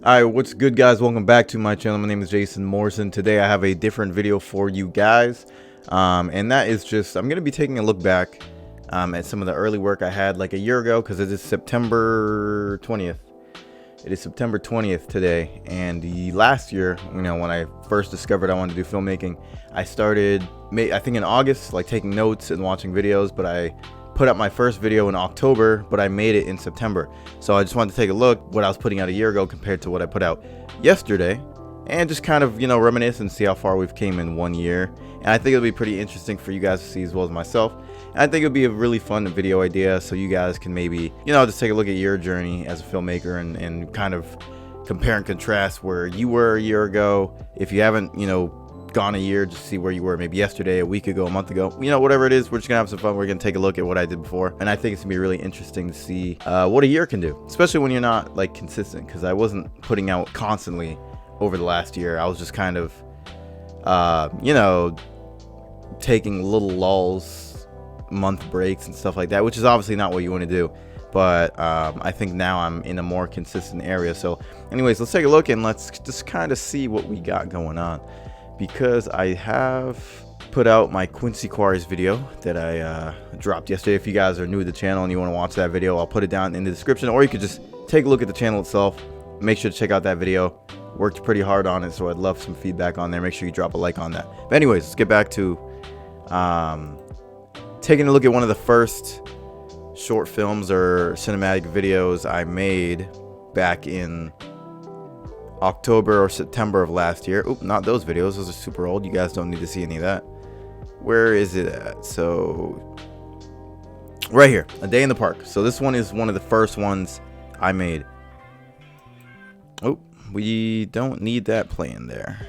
Alright, what's good, guys? Welcome back to my channel. My name is Jason Morrison. Today I have a different video for you guys, and that is just I'm gonna be taking a look back at some of the early work I had like a year ago, because it is September 20th. It is September 20th today, and the last year, when I first discovered I wanted to do filmmaking, I started, I think in August, like taking notes and watching videos, but I put up my first video in October, but I made it in September. So I just wanted to take a look what I was putting out a year ago compared to what I put out yesterday, and just kind of, reminisce and see how far we've came in 1 year. And I think it'll be pretty interesting for you guys to see, as well as myself. And I think it'll be a really fun video idea, so you guys can maybe, just take a look at your journey as a filmmaker and kind of compare and contrast where you were a year ago. If you haven't, gone a year, just see where you were maybe yesterday, a week ago, a month ago, whatever it is. We're just gonna have some fun. We're gonna take a look at what I did before, and I think it's gonna be really interesting to see what a year can do, especially when you're not like consistent, because I wasn't putting out constantly over the last year. I was just kind of taking little lulls, month breaks and stuff like that, which is obviously not what you want to do. But I think now I'm in a more consistent area. So anyways, let's take a look and let's just kind of see what we got going on, because I have put out my Quincy Quarries video that I dropped yesterday. If you guys are new to the channel and you want to watch that video, I'll put it down in the description, or you could just take a look at the channel itself. Make sure to check out that video. Worked pretty hard on it, so I'd love some feedback on there. Make sure you drop a like on that. But anyways, let's get back to taking a look at one of the first short films or cinematic videos I made back in October or September of last year. Oop, not those videos. Those are super old. You guys don't need to see any of that. Where is it at? So right here, A Day in the Park. So this one is one of the first ones I made. Oh, we don't need that playing there.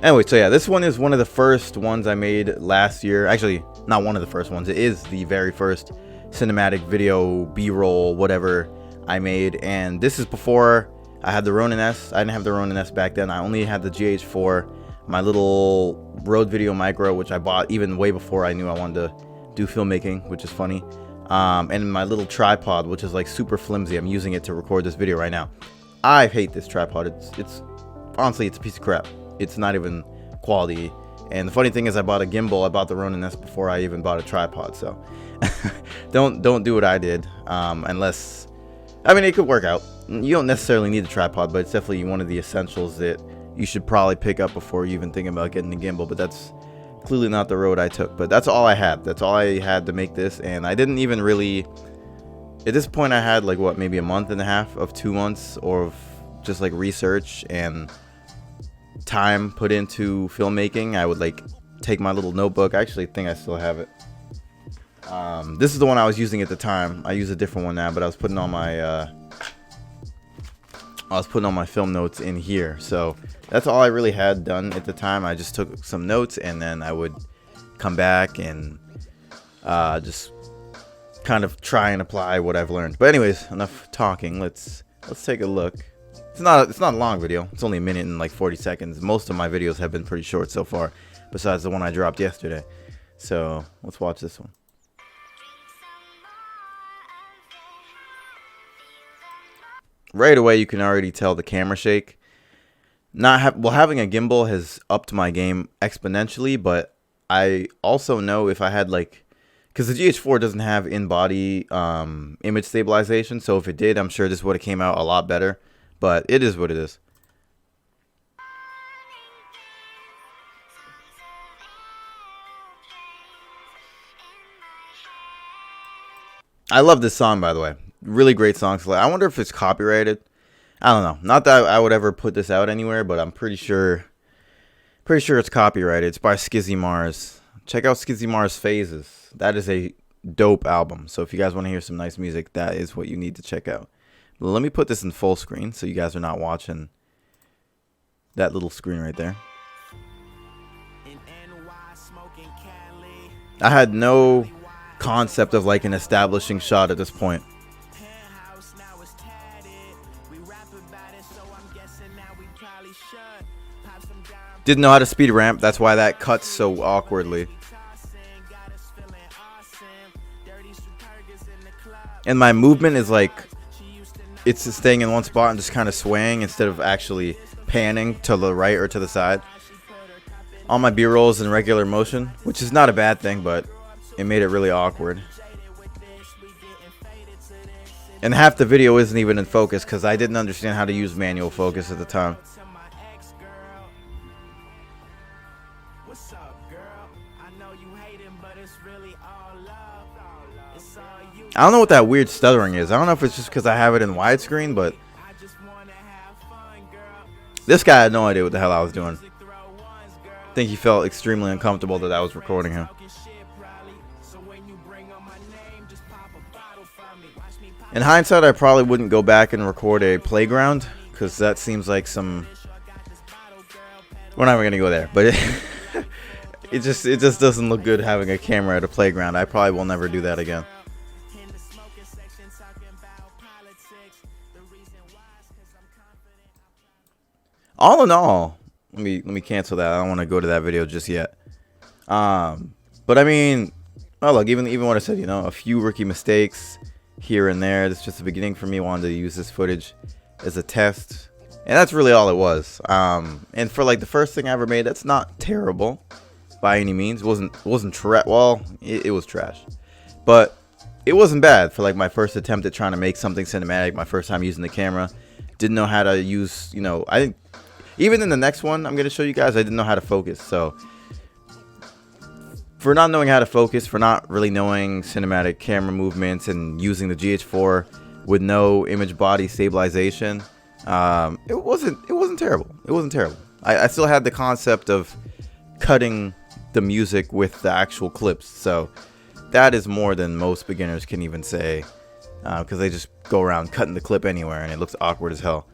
Anyway, so yeah, this one is one of the first ones I made last year. Actually, not one of the first ones. It is the very first cinematic video, B-roll, whatever I made. And this is before I had the Ronin S. I didn't have the Ronin S back then. I only had the GH4, my little Rode Video Micro, which I bought even way before I knew I wanted to do filmmaking, which is funny. And my little tripod, which is like super flimsy. I'm using it to record this video right now. I hate this tripod. It's honestly, it's a piece of crap. It's not even quality. And the funny thing is, I bought a gimbal. I bought the Ronin S before I even bought a tripod. So don't do what I did, unless, I mean, it could work out. You don't necessarily need a tripod, but it's definitely one of the essentials that you should probably pick up before you even think about getting a gimbal. But that's clearly not the road I took. But that's all I had. That's all I had to make this. And I didn't even really, at this point, I had like, what, maybe a month and a half of 2 months of just like research and time put into filmmaking. I would like take my little notebook. I actually think I still have it. This is the one I was using at the time. I use a different one now, but I was putting all my film notes in here. So that's all I really had done at the time. I just took some notes, and then I would come back and just kind of try and apply what I've learned. But anyways, enough talking. Let's take a look. It's not a long video. It's only a minute and like 40 seconds. Most of my videos have been pretty short so far, besides the one I dropped yesterday. So let's watch this one. Right away, you can already tell the camera shake. Having a gimbal has upped my game exponentially, but I also know if I had like, because the GH4 doesn't have in-body image stabilization, so if it did, I'm sure this would have came out a lot better. But it is what it is. I love this song, by the way. Really great song. I wonder if it's copyrighted. I don't know. Not that I would ever put this out anywhere, but I'm pretty sure it's copyrighted. It's by Skizzy Mars. Check out Skizzy Mars Phases. That is a dope album. So if you guys want to hear some nice music, that is what you need to check out. But let me put this in full screen so you guys are not watching that little screen right there. I had no concept of like an establishing shot at this point. Didn't know how to speed ramp. That's why that cuts so awkwardly. And my movement is like, it's staying in one spot and just kind of swaying instead of actually panning to the right or to the side. All my B-roll is in regular motion, which is not a bad thing, but it made it really awkward. And half the video isn't even in focus because I didn't understand how to use manual focus at the time. I don't know what that weird stuttering is. I don't know if it's just because I have it in widescreen, but this guy had no idea what the hell I was doing. I think he felt extremely uncomfortable that I was recording him. In hindsight, I probably wouldn't go back and record a playground because that seems like some... We're not even going to go there, but it just doesn't look good having a camera at a playground. I probably will never do that again. All in all, let me cancel that. I don't want to go to that video just yet. But I mean, oh look, even what I said, you know, a few rookie mistakes here and there. This is just the beginning for me. Wanted to use this footage as a test, and that's really all it was. And for like the first thing I ever made, that's not terrible by any means. It wasn't trash. Well, it was trash, but it wasn't bad for like my first attempt at trying to make something cinematic. My first time using the camera, didn't know how to use. You know, I didn't. Even in the next one I'm going to show you guys, I didn't know how to focus. So for not knowing how to focus, for not really knowing cinematic camera movements and using the GH4 with no image body stabilization, it wasn't terrible. It wasn't terrible. I still had the concept of cutting the music with the actual clips. So that is more than most beginners can even say, because they just go around cutting the clip anywhere and it looks awkward as hell.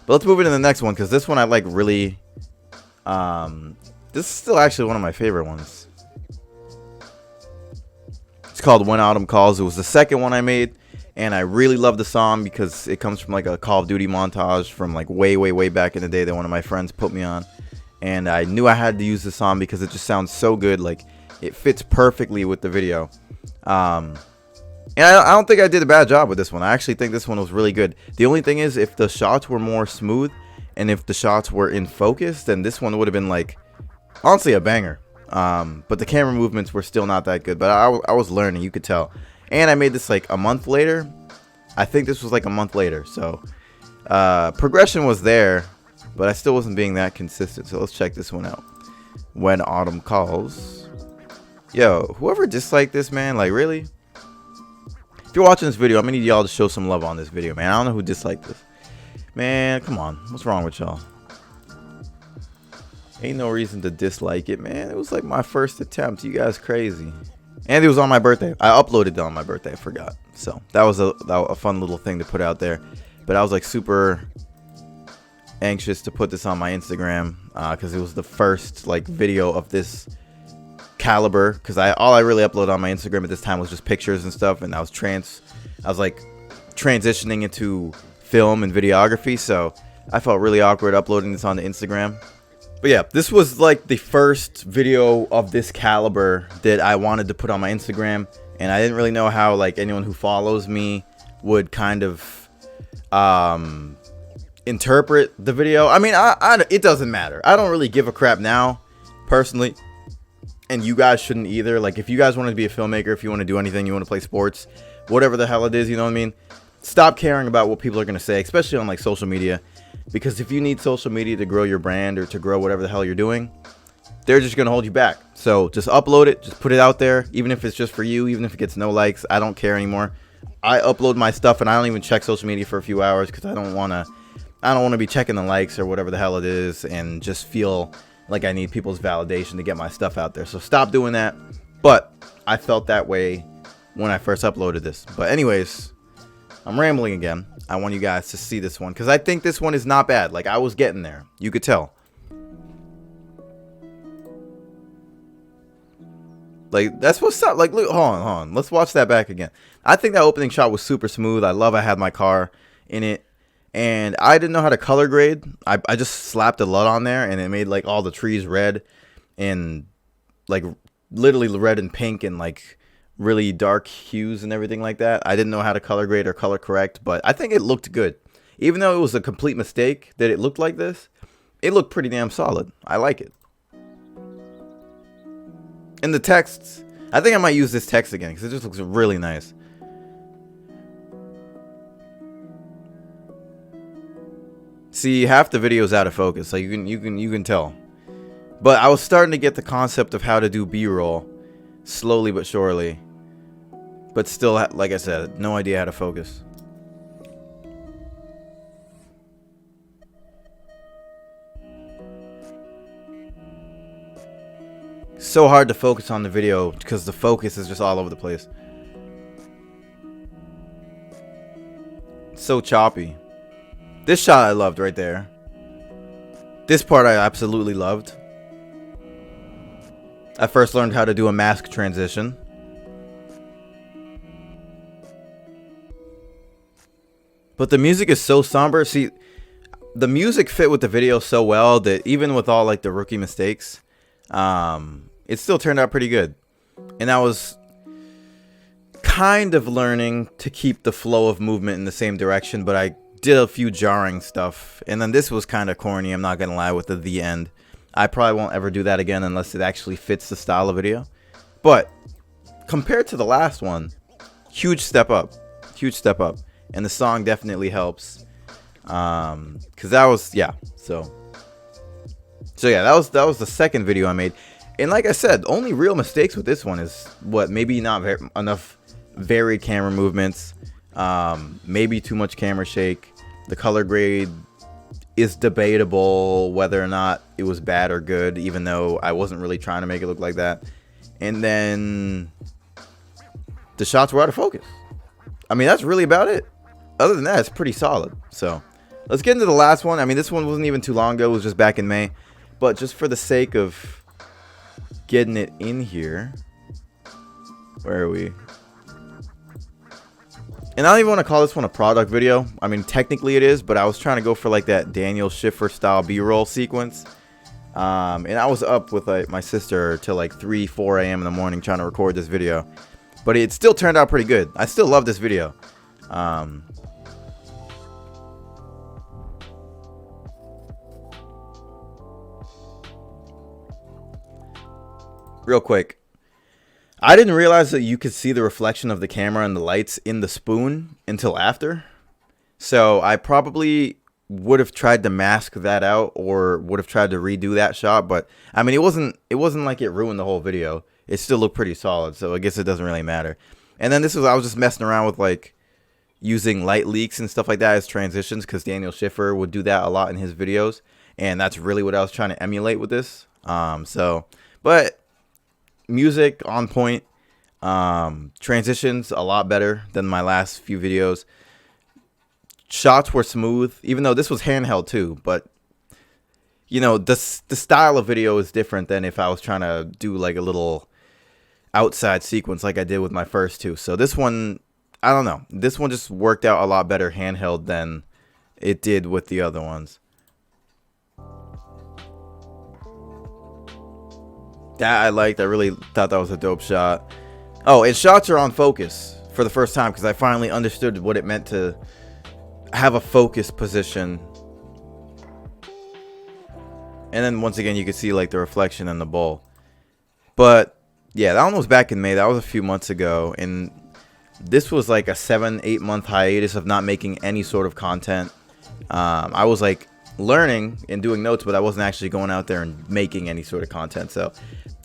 But let's move into the next one, because this one I like really... this is still actually one of my favorite ones. It's called When Autumn Calls. It was the second one I made, and I really love the song because it comes from like a Call of Duty montage from like way back in the day that one of my friends put me on. And I knew I had to use the song because it just sounds so good. Like, it fits perfectly with the video. And I don't think I did a bad job with this one. I actually think this one was really good. The only thing is, if the shots were more smooth and if the shots were in focus, then this one would have been like, honestly, a banger. But the camera movements were still not that good. But I was learning, you could tell. And I made this like a month later. I think this was like a month later. So progression was there, but I still wasn't being that consistent. So let's check this one out. When Autumn Calls. Yo, whoever disliked this, man, like really? If you're watching this video, I'm gonna need y'all to show some love on this video, man. I don't know who disliked this. Man, come on. What's wrong with y'all? Ain't no reason to dislike it, man. It was like my first attempt. You guys crazy. And it was on my birthday. I uploaded it on my birthday. I forgot. So that was a fun little thing to put out there. But I was like super anxious to put this on my Instagram because it was the first like video of this caliber, because all I really uploaded on my Instagram at this time was just pictures and stuff, and I was like transitioning into film and videography, so I felt really awkward uploading this on the Instagram. But yeah, this was like the first video of this caliber that I wanted to put on my Instagram, and I didn't really know how like anyone who follows me would kind of interpret the video. I mean, it doesn't matter. I don't really give a crap now, personally. And you guys shouldn't either. Like, if you guys want to be a filmmaker, if you want to do anything, you want to play sports, whatever the hell it is, you know what I mean? Stop caring about what people are going to say, especially on like social media. Because if you need social media to grow your brand or to grow whatever the hell you're doing, they're just going to hold you back. So just upload it, just put it out there, even if it's just for you, even if it gets no likes. I don't care anymore. I upload my stuff and I don't even check social media for a few hours because I don't want to be checking the likes or whatever the hell it is and just feel like I need people's validation to get my stuff out there. So stop doing that. But I felt that way when I first uploaded this. But anyways, I'm rambling again. I want you guys to see this one because I think this one is not bad. Like, I was getting there. You could tell. Like, that's what's up. Like, look, hold on. Let's watch that back again. I think that opening shot was super smooth. I love I had my car in it. And I didn't know how to color grade. I just slapped a LUT on there, and it made like all the trees red, and like literally red and pink and like really dark hues and everything like that. I didn't know how to color grade or color correct, but I think it looked good. Even though it was a complete mistake that it looked like this, it looked pretty damn solid. I like it. And the texts, I think I might use this text again because it just looks really nice. See, half the video is out of focus, so you can tell. But I was starting to get the concept of how to do B-roll slowly but surely. But still, like I said, no idea how to focus. So hard to focus on the video because the focus is just all over the place. So choppy. This shot I loved right there. This part I absolutely loved. I first learned how to do a mask transition. But the music is so somber. See, the music fit with the video so well that even with all like the rookie mistakes, it still turned out pretty good. And I was kind of learning to keep the flow of movement in the same direction, but I did a few jarring stuff. And then this was kind of corny, I'm not gonna lie, with the end. I probably won't ever do that again unless it actually fits the style of video. But compared to the last one, huge step up. Huge step up. And the song definitely helps. Cause that was, yeah. So yeah, that was the second video I made. And like I said, only real mistakes with this one is what, maybe not enough varied camera movements, maybe too much camera shake. The color grade is debatable whether or not it was bad or good, even though I wasn't really trying to make it look like that. And then the shots were out of focus. I mean, that's really about it. Other than that, it's pretty solid. So let's get into the last one. I mean, this one wasn't even too long ago. It was just back in May. But just for the sake of getting it in here, where are we? And I don't even want to call this one a product video. I mean, technically it is, but I was trying to go for like that Daniel Schiffer style B-roll sequence. And I was up with like my sister till like 3, 4 a.m. in the morning trying to record this video. But it still turned out pretty good. I still love this video. Real quick, I didn't realize that you could see the reflection of the camera and the lights in the spoon until after. So I probably would have tried to mask that out or would have tried to redo that shot. But I mean, it wasn't like it ruined the whole video. It still looked pretty solid. So I guess it doesn't really matter. And then I was just messing around with like using light leaks and stuff like that as transitions, because Daniel Schiffer would do that a lot in his videos. And that's really what I was trying to emulate with this. But music on point, transitions a lot better than my last few videos. Shots were smooth, even though this was handheld too, but you know, the style of video is different than if I was trying to do like a little outside sequence like I did with my first two. So this one, I don't know, this one just worked out a lot better handheld than it did with the other ones. That I liked. I really thought that was a dope shot. Oh, and shots are on focus for the first time because I finally understood what it meant to have a focus position. And then once again, you can see like the reflection in the bowl. But yeah, that one was back in May. That was a few months ago. And this was like a 7-8 month hiatus of not making any sort of content. I was like learning and doing notes, but I wasn't actually going out there and making any sort of content. So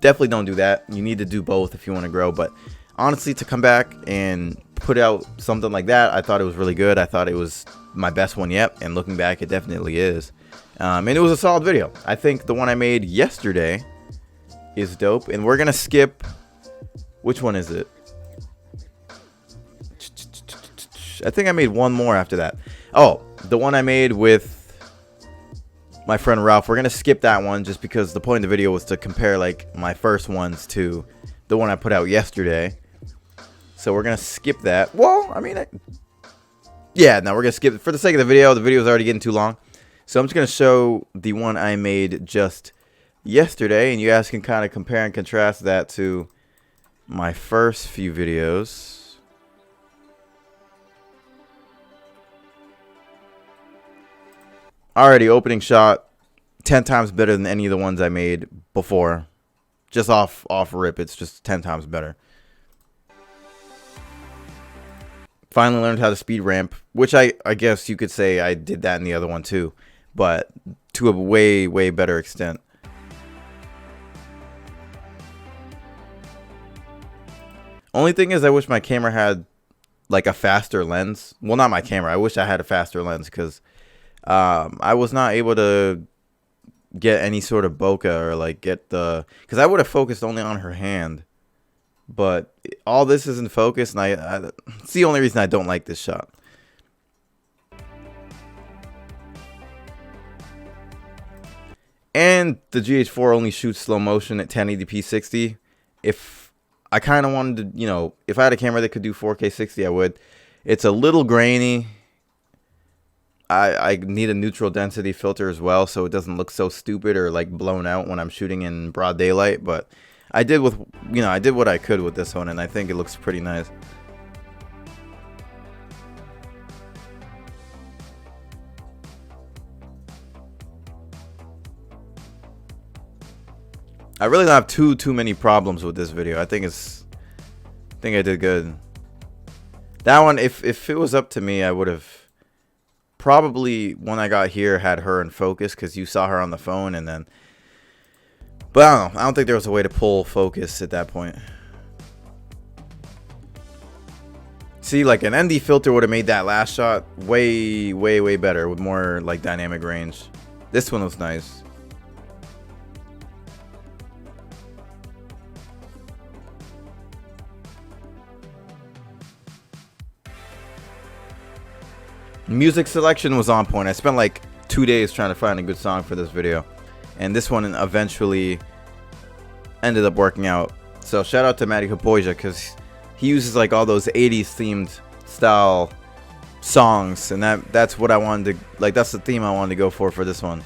definitely don't do that. You need to do both if you want to grow. But honestly, to come back and put out something like that, I thought it was really good. I thought it was my best one yet, and looking back, it definitely is. And it was a solid video. I think the one I made yesterday is dope. And we're gonna skip, which one is it? I think I made one more after that. Oh, the one I made with my friend Ralph. We're gonna skip that one just because the point of the video was to compare like my first ones to the one I put out yesterday. So we're gonna skip that. Well, I mean, yeah, no, we're gonna skip it for the sake of the video. The video is already getting too long, so I'm just gonna show the one I made just yesterday, and you guys can kind of compare and contrast that to my first few videos. Already opening shot 10 times better than any of the ones I made before. Just off rip, it's just 10 times better. Finally learned how to speed ramp, which I guess you could say I did that in the other one too, but to a way better extent. Only thing is I wish my camera had like a faster lens. Well, not my camera. I wish I had a faster lens because I was not able to get any sort of bokeh or like get the, because I would have focused only on her hand. But all this is in focus, and it's the only reason I don't like this shot. And the GH4 only shoots slow motion at 1080p 60. If I kind of wanted to, you know, if I had a camera that could do 4K 60, I would. It's a little grainy. I need a neutral density filter as well, so it doesn't look so stupid or like blown out when I'm shooting in broad daylight. But I did I did what I could with this one, and I think it looks pretty nice. I really don't have too many problems with this video. I think I did good. That one, if it was up to me, I would have probably, when I got here, had her in focus because you saw her on the phone, and then, but I don't know. I don't think there was a way to pull focus at that point. See, like an ND filter would have made that last shot way better with more like dynamic range. This one was nice. Music selection was on point. I spent like 2 days trying to find a good song for this video, and this one eventually ended up working out. So shout out to Matty Kapoja, because he uses like all those 80s themed style songs, and that's what I wanted to, like, that's the theme I wanted to go for this one.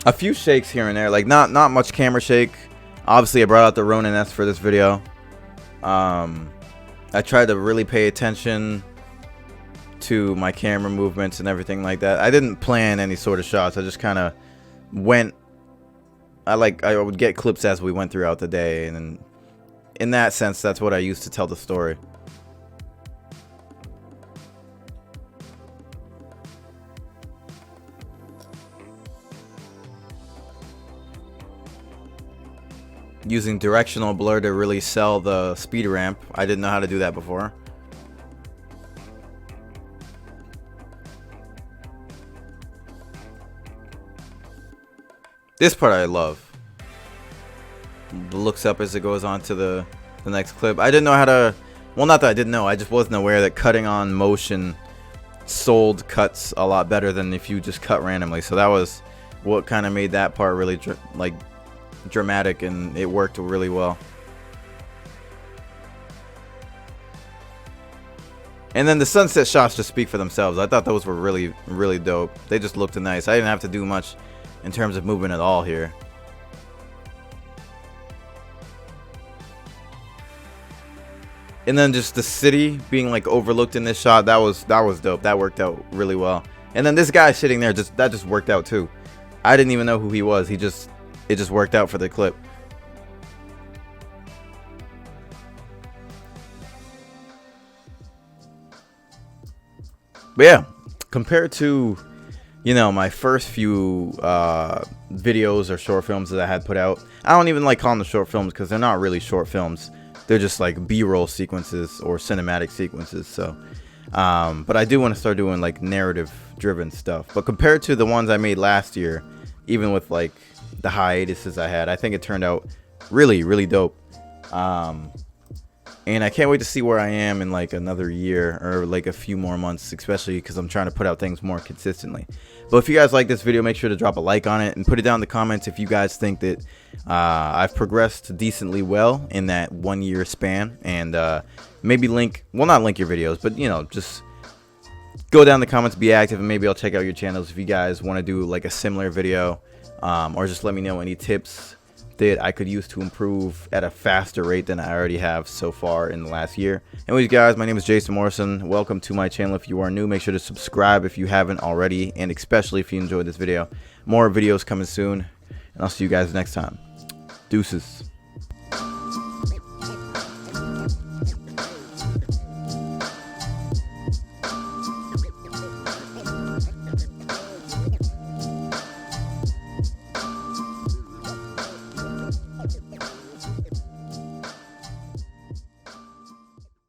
A few shakes here and there, like not much camera shake. Obviously, I brought out the Ronin S for this video. I tried to really pay attention to my camera movements and everything like that. I didn't plan any sort of shots. I just kind of went. I would get clips as we went throughout the day, and in that sense, that's what I used to tell the story. Using directional blur to really sell the speed ramp. I didn't know how to do that before. This part I love. The looks up as it goes on to the next clip. I didn't know how to, well, not that I didn't know, I just wasn't aware that cutting on motion sold cuts a lot better than if you just cut randomly. So that was what kind of made that part really dramatic, and it worked really well. And then the sunset shots just speak for themselves. I thought those were really dope. They just looked nice. I didn't have to do much in terms of movement at all here. And then just the city being like overlooked in this shot, that was dope. That worked out really well. And then this guy sitting there, that just worked out too. I didn't even know who he was. It just worked out for the clip. But yeah, compared to, you know, my first few videos or short films that I had put out, I don't even like calling them short films because they're not really short films. They're just like B-roll sequences or cinematic sequences. So, but I do want to start doing like narrative-driven stuff. But compared to the ones I made last year, even with like the hiatuses I had, I think it turned out really dope. And I can't wait to see where I am in like another year or like a few more months, especially because I'm trying to put out things more consistently. But if you guys like this video, make sure to drop a like on it and put it down in the comments if you guys think that I've progressed decently well in that 1 year span. And maybe link, well, not link your videos, but you know, just go down in the comments, be active, and maybe I'll check out your channels if you guys want to do like a similar video, or just let me know any tips that I could use to improve at a faster rate than I already have so far in the last year. Anyways, guys, my name is Jason Morrison. Welcome to my channel. If you are new, make sure to subscribe if you haven't already, and especially if you enjoyed this video. More videos coming soon, and I'll see you guys next time. Deuces.